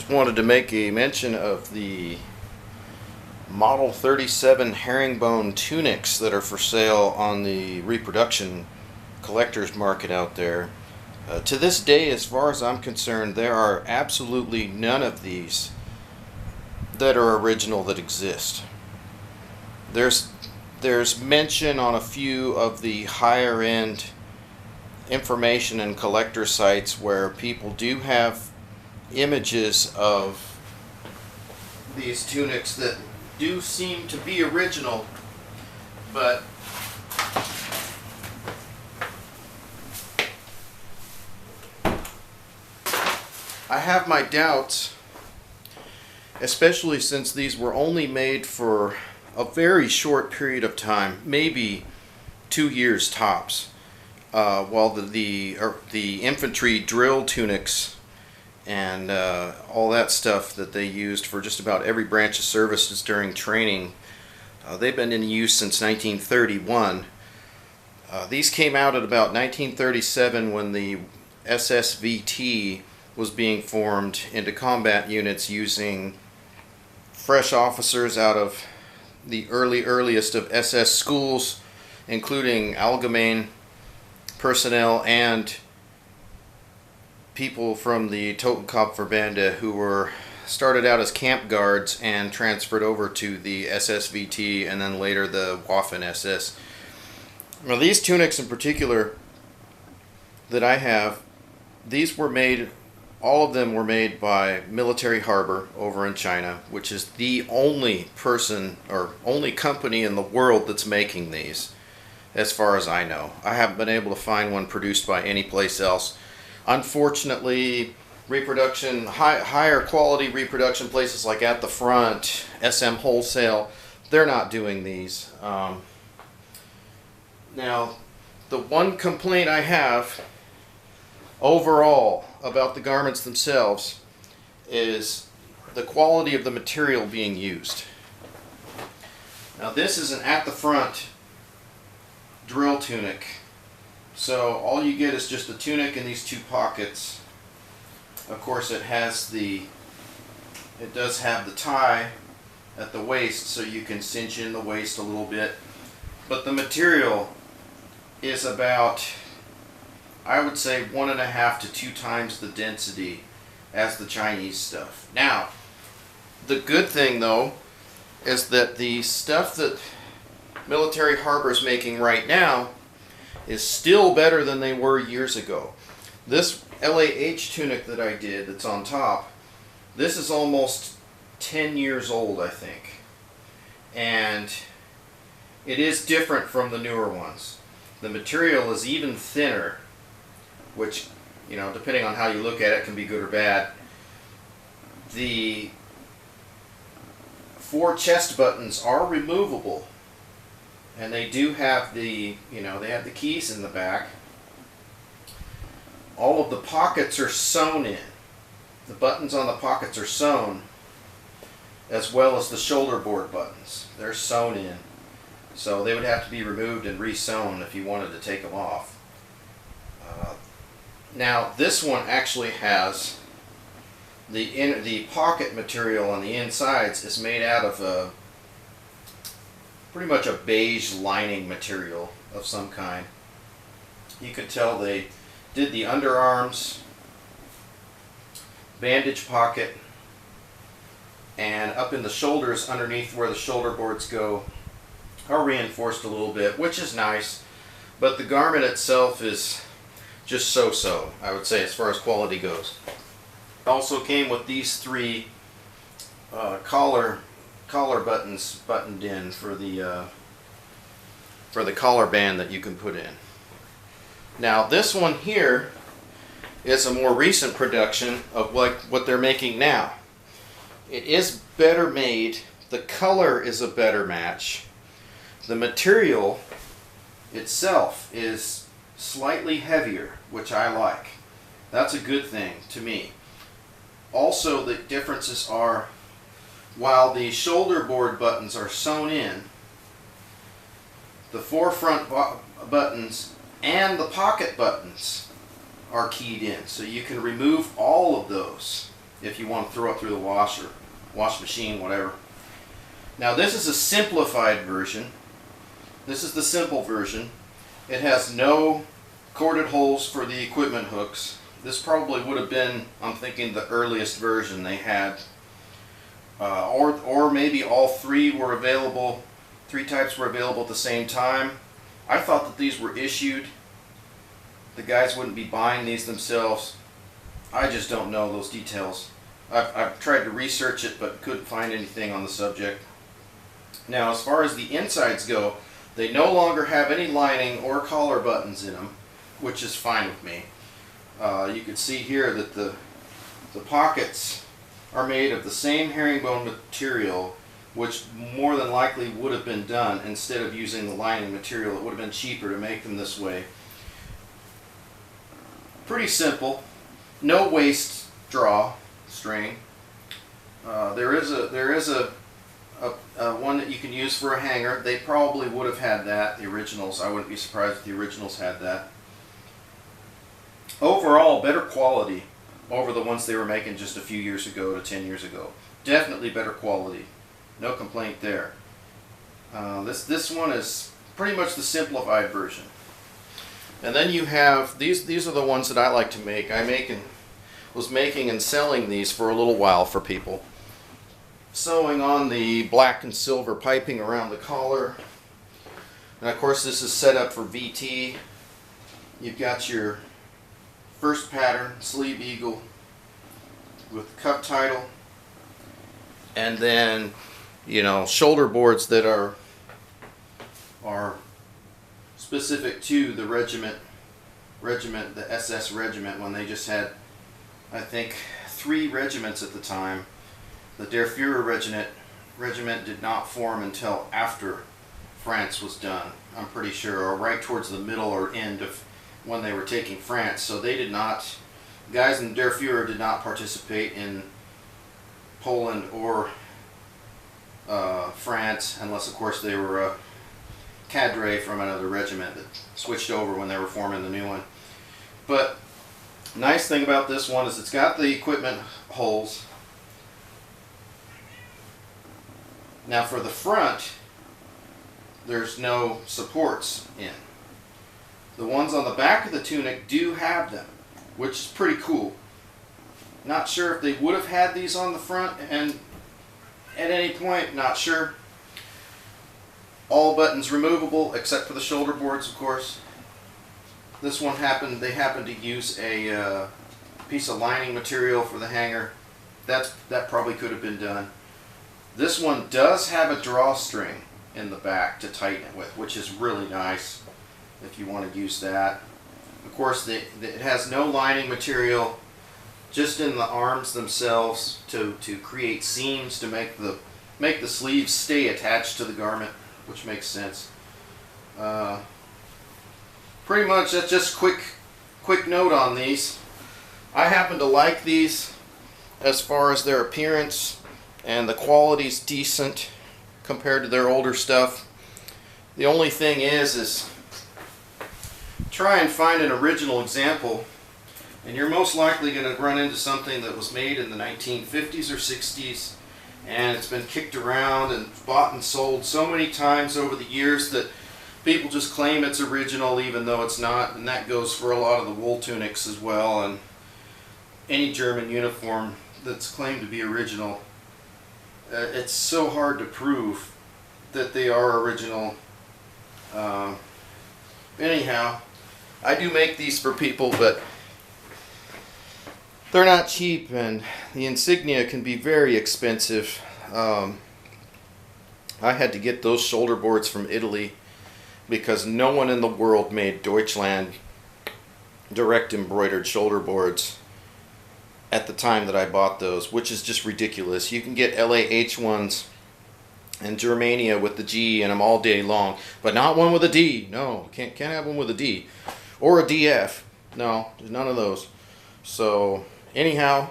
Just wanted to make a mention of the Model 37 herringbone tunics that are for sale on the reproduction collector's market out there. To this day, as far as I'm concerned, there are absolutely none of these that are original that exist. There's mention on a few of the higher end information and collector sites where people do have images of these tunics that do seem to be original, but I have my doubts, especially since these were only made for a very short period of time, maybe 2 years tops, while the infantry drill tunics and all that stuff that they used for just about every branch of services during training, they've been in use since 1931. These came out at about 1937 when the SS-VT was being formed into combat units using fresh officers out of the earliest of SS schools, including Allgemeine personnel and people from the Totenkopfverbände who were started out as camp guards and transferred over to the SS-VT and then later the Waffen SS. Now these tunics in particular that I have, these were made, all of them were made by Military Harbor over in China, which is the only person or only company in the world that's making these, as far as I know. I haven't been able to find one produced by any place else. Unfortunately, reproduction, higher quality reproduction places like At the Front, SM Wholesale, they're not doing these. Now, the one complaint I have overall about the garments themselves is the quality of the material being used. Now this is an At the Front drill tunic. So all you get is just a tunic and these two pockets. Of course it does have the tie at the waist so you can cinch in the waist a little bit. But the material is about, I would say, 1.5 to 2 times the density as the Chinese stuff. Now, the good thing though is that the stuff that Military Harbor is making right now is still better than they were years ago. This LAH tunic that I did that's on top, this is almost 10 years old, I think. And it is different from the newer ones. The material is even thinner, which, you know, depending on how you look at it, can be good or bad. The 4 chest buttons are removable, and they do have the, they have the keys in the back. All of the pockets are sewn in. The buttons on the pockets are sewn, as well as the shoulder board buttons. They're sewn in. So they would have to be removed and re-sewn if you wanted to take them off. Now this one actually has the pocket material on the insides is made out of pretty much a beige lining material of some kind. You could tell they did the underarms, bandage pocket, and up in the shoulders underneath where the shoulder boards go are reinforced a little bit, which is nice, but the garment itself is just so-so, I would say, as far as quality goes. It also came with these 3 collar buttons buttoned in for the collar band that you can put in. Now this one here is a more recent production of what they're making now. It is better made. The color is a better match. The material itself is slightly heavier, which I like. That's a good thing to me. Also, the differences are, while the shoulder board buttons are sewn in, the 4 front buttons and the pocket buttons are keyed in. So you can remove all of those if you want to throw it through the wash machine, whatever. Now this is a simplified version. This is the simple version. It has no corded holes for the equipment hooks. This probably would have been, I'm thinking, the earliest version they had. Or maybe all three were available, three types were available at the same time. I thought that these were issued. The guys wouldn't be buying these themselves. I just don't know those details. I've tried to research it but couldn't find anything on the subject. Now as far as the insides go, they no longer have any lining or collar buttons in them, which is fine with me. You can see here that the pockets are made of the same herringbone material, which more than likely would have been done instead of using the lining material. It would have been cheaper to make them this way. Pretty simple. No waist draw string. There is a one that you can use for a hanger. They probably would have had that, the originals. I wouldn't be surprised if the originals had that. Overall, better quality over the ones they were making just a few years ago to 10 years ago. Definitely better quality. No complaint there. This one is pretty much the simplified version. And then you have, these are the ones that I like to make. Was making and selling these for a little while for people. Sewing on the black and silver piping around the collar. And of course this is set up for VT. You've got your first pattern, sleeve eagle with cup title. And then, you know, shoulder boards that are specific to the regiment, the SS regiment, when they just had, I think, 3 regiments at the time. The Der Führer regiment did not form until after France was done, I'm pretty sure, or right towards the middle or end of when they were taking France. So they did not, guys in Der Führer did not participate in Poland or France, unless of course they were a cadre from another regiment that switched over when they were forming the new one. But nice thing about this one is it's got the equipment holes. Now for the front, there's no supports in. The ones on the back of the tunic do have them, which is pretty cool. Not sure if they would have had these on the front and at any point, not sure. All buttons removable except for the shoulder boards, of course. This one they happened to use a piece of lining material for the hanger. That probably could have been done. This one does have a drawstring in the back to tighten it with, which is really nice if you want to use that. Of course, it has no lining material, just in the arms themselves to create seams to make the sleeves stay attached to the garment, which makes sense. Pretty much that's just quick note on these. I happen to like these as far as their appearance, and the quality's decent compared to their older stuff. The only thing is try and find an original example, and you're most likely going to run into something that was made in the 1950s or 60s, and it's been kicked around and bought and sold so many times over the years that people just claim it's original even though it's not. And that goes for a lot of the wool tunics as well, and any German uniform that's claimed to be original. It's so hard to prove that they are original. Anyhow, I do make these for people, but they're not cheap, and the insignia can be very expensive. I had to get those shoulder boards from Italy because no one in the world made Deutschland direct embroidered shoulder boards at the time that I bought those, which is just ridiculous. You can get LAH ones in Germania with the G in them all day long, but not one with a D. No, can't have one with a D or a DF. No, there's none of those. So anyhow,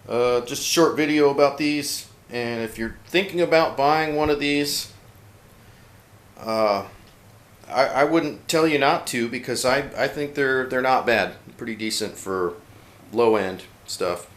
just a short video about these, and if you're thinking about buying one of these, I wouldn't tell you not to, because I think they're not bad, pretty decent for low end stuff.